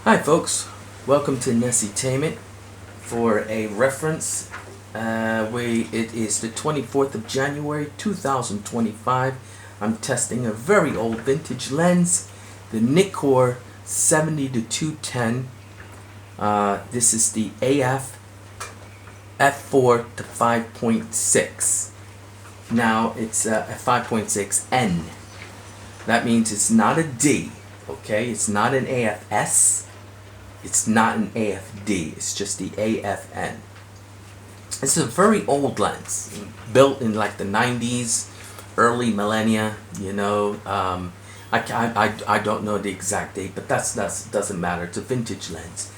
Hi folks, welcome to Nessytainment. For a reference, it is the 24th of January 2025. I'm testing a very old vintage lens, the Nikkor 70 to 210. This is the AF F4 to 5.6. Now it's a 5.6 N. That means it's not a D, okay? It's not an AFS. It's not an AFD, it's just the AFN. It's a very old lens, built in like the 90s, early millennia, I don't know the exact date, but that's doesn't matter. It's a vintage lens.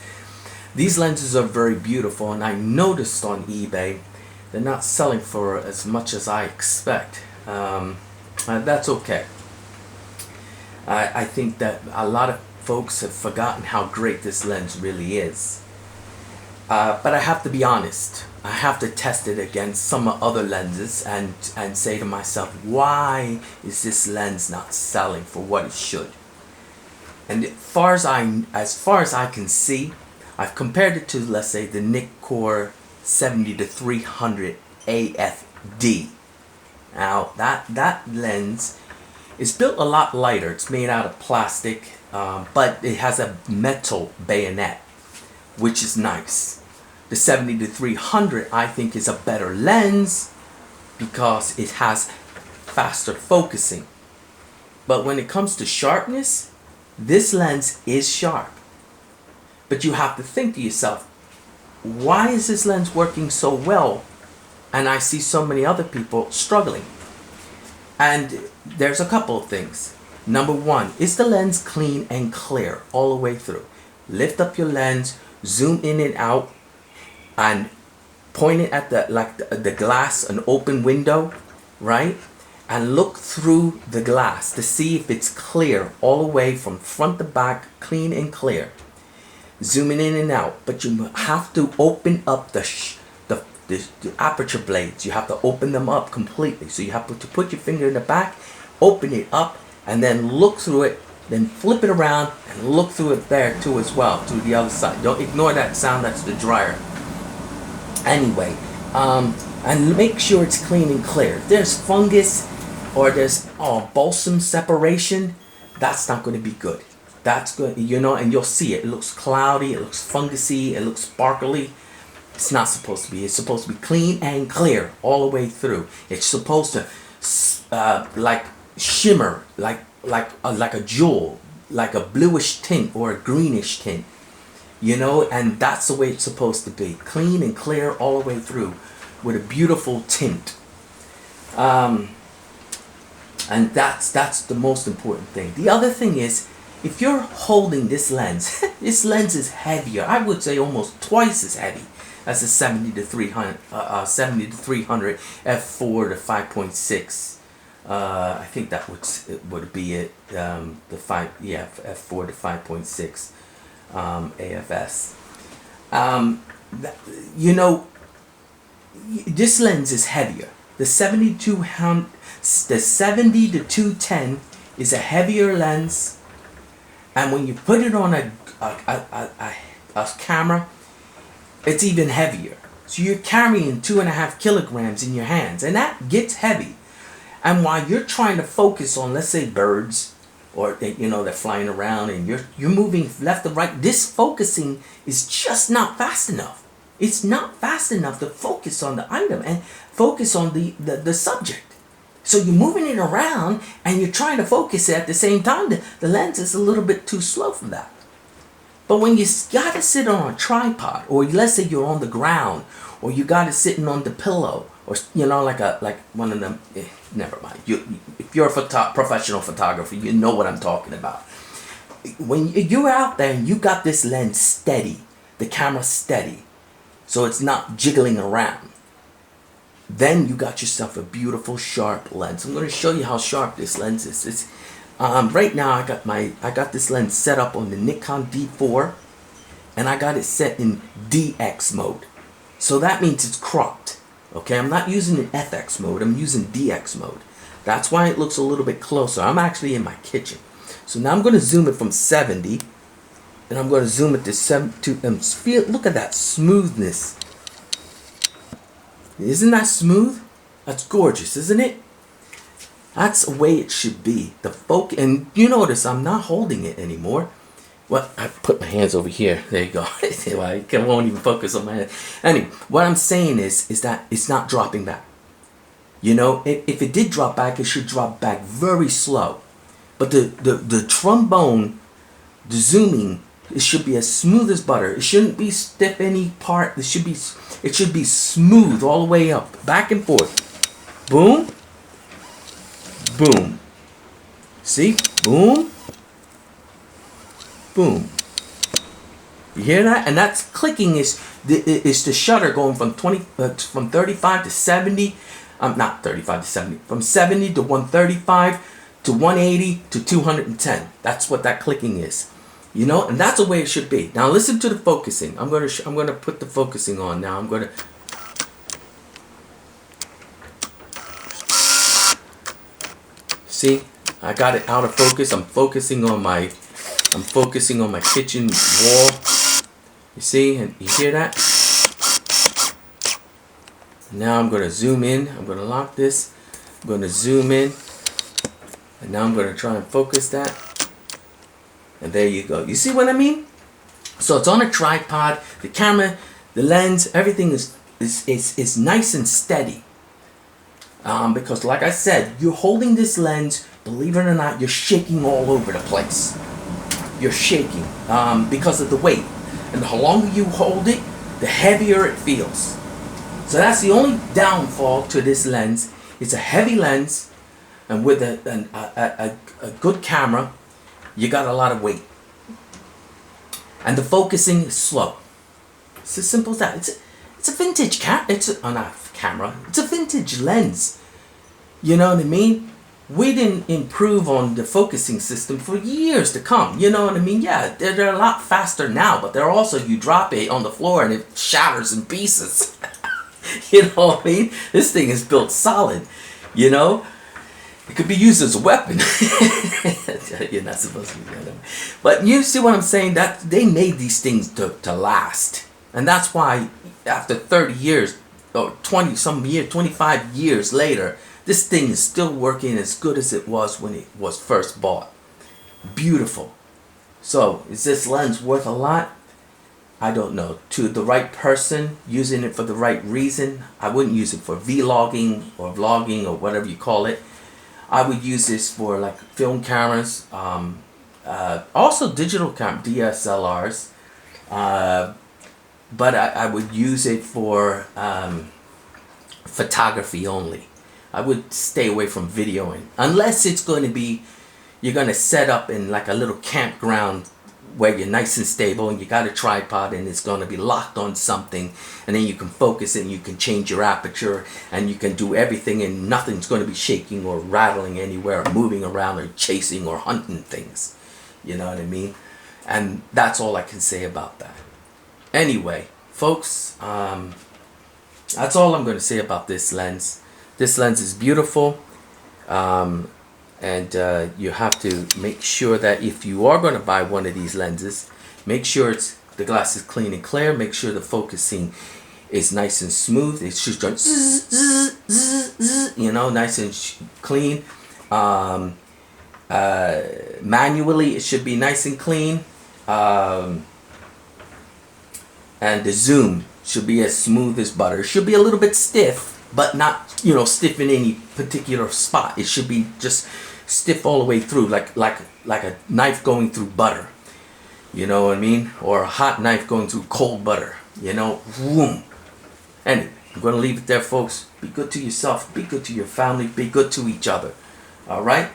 These lenses are very beautiful, and I noticed on eBay they're not selling for as much as I expect. That's okay. I think that a lot of folks have forgotten how great this lens really is. But I have to be honest. I have to test it against some other lenses and say to myself, why is this lens not selling for what it should? And as far as I can see, I've compared it to, let's say, the Nikkor 70 to 300 AFD. Now that lens is built a lot lighter. It's made out of plastic, but it has a metal bayonet, which is nice. The 70 to 300 I think is a better lens because it has faster focusing. But when it comes to sharpness, this lens is sharp. But you have to think to yourself, why is this lens working so well and I see so many other people struggling? And there's a couple of things. Number one, is the lens clean and clear all the way through? Lift up your lens, zoom in and out, and point it at the glass, an open window, right? And look through the glass to see if it's clear all the way from front to back, clean and clear. Zooming in and out, but you have to open up the aperture blades. You have to open them up completely. So you have to put your finger in the back, open it up, and then look through it, then flip it around and look through it there too as well, to the other side. Don't ignore that sound, that's the dryer. Anyway, and make sure it's clean and clear. If there's fungus or there's balsam separation, that's not going to be good. That's good, and you'll see it. It looks cloudy, it looks fungusy, it looks sparkly. It's not supposed to be. It's supposed to be clean and clear all the way through. It's supposed to like shimmer, like a jewel, like a bluish tint or a greenish tint, and that's the way it's supposed to be. Clean and clear all the way through with a beautiful tint. And that's the most important thing. The other thing is, if you're holding this lens, this lens is heavier. I would say almost twice as heavy as the 70 to 300 F4 to 5.6. I think that would be it. F4 to 5.6 AFS. This lens is heavier. The 70 to 210 is a heavier lens. And when you put it on a camera, it's even heavier. So you're carrying 2.5 kilograms in your hands, and that gets heavy. And while you're trying to focus on, let's say, birds, or they're flying around, and you're moving left to right, this focusing is just not fast enough. It's not fast enough to focus on the item and focus on the subject. So you're moving it around and you're trying to focus it at the same time. The lens is a little bit too slow for that. But when you got to sit on a tripod, or let's say you're on the ground, or you got it sitting on the pillow, or like one of them. Never mind. If you're a professional photographer, you know what I'm talking about. When you're out there and you got this lens steady, the camera steady, so it's not jiggling around, then you got yourself a beautiful sharp lens. I'm going to show you how sharp this lens is. It's right now I got this lens set up on the Nikon D4, and I got it set in DX mode. So that means it's cropped. Okay, I'm not using an FX mode, I'm using DX mode. That's why it looks a little bit closer. I'm actually in my kitchen. So now I'm going to zoom it from 70 And I'm going to zoom at this 7 to feel. Look at that smoothness. Isn't that smooth? That's gorgeous, isn't it? That's the way it should be. The focus, and you notice I'm not holding it anymore. Well, I put my hands over here. There you go. I won't even focus on my hand. Anyway, what I'm saying is that it's not dropping back. You know, if it did drop back, it should drop back very slow. But the trombone, the zooming, it should be as smooth as butter. It shouldn't be stiff any part. It should be smooth all the way up, back and forth. Boom, boom. See, boom, boom. You hear that? And that's clicking is the shutter going from 35 to 70. Not 35 to 70. From 70 to 135 to 180 to 210. That's what that clicking is. You know, and that's the way it should be. Now listen to the focusing. I'm gonna put the focusing on now. I'm gonna. See, I got it out of focus. I'm focusing on my kitchen wall. You see, and you hear that? Now I'm gonna zoom in. I'm gonna lock this. I'm gonna zoom in, and now I'm gonna try and focus that. And there you go. You see what I mean? So it's on a tripod. The camera, the lens, everything is nice and steady. Because like I said, you're holding this lens, believe it or not, you're shaking all over the place. You're shaking because of the weight. And the longer you hold it, the heavier it feels. So that's the only downfall to this lens. It's a heavy lens, and with a good camera, you got a lot of weight. And the focusing is slow. It's as simple as that. It's a vintage camera. Not camera. It's a vintage lens. You know what I mean? We didn't improve on the focusing system for years to come. You know what I mean? Yeah, they're a lot faster now, but they're also, you drop it on the floor and it shatters in pieces. You know what I mean? This thing is built solid. You know? It could be used as a weapon. You're not supposed to be doing that. But you see what I'm saying? That they made these things to last. And that's why after 30 years, or 25 years later, this thing is still working as good as it was when it was first bought. Beautiful. So, is this lens worth a lot? I don't know. To the right person, using it for the right reason, I wouldn't use it for vlogging or vlogging or whatever you call it. I would use this for like film cameras, also digital DSLRs, but I would use it for photography only. I would stay away from videoing unless it's going to be, you're going to set up in like a little campground where you're nice and stable and you got a tripod and it's going to be locked on something, and then you can focus and you can change your aperture and you can do everything and nothing's going to be shaking or rattling anywhere or moving around or chasing or hunting things. You know what I mean? And that's all I can say about that. Anyway, folks, that's all I'm going to say about this lens. This lens is beautiful. And you have to make sure that if you are going to buy one of these lenses, make sure the glass is clean and clear. Make sure the focusing is nice and smooth. It should go zzz, zzz, zzz, zzz, you know, nice and clean. Manually, it should be nice and clean. And the zoom should be as smooth as butter. It should be a little bit stiff, but not, you know, stiff in any particular spot. It should be just stiff all the way through, like a knife going through butter. You know what I mean? Or a hot knife going through cold butter. You know, boom. Anyway, I'm going to leave it there, folks. Be good to yourself. Be good to your family. Be good to each other. All right?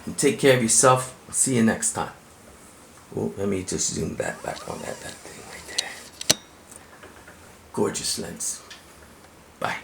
And take care of yourself. I'll see you next time. Oh, let me just zoom that back on that thing right there. Gorgeous lens. Bye.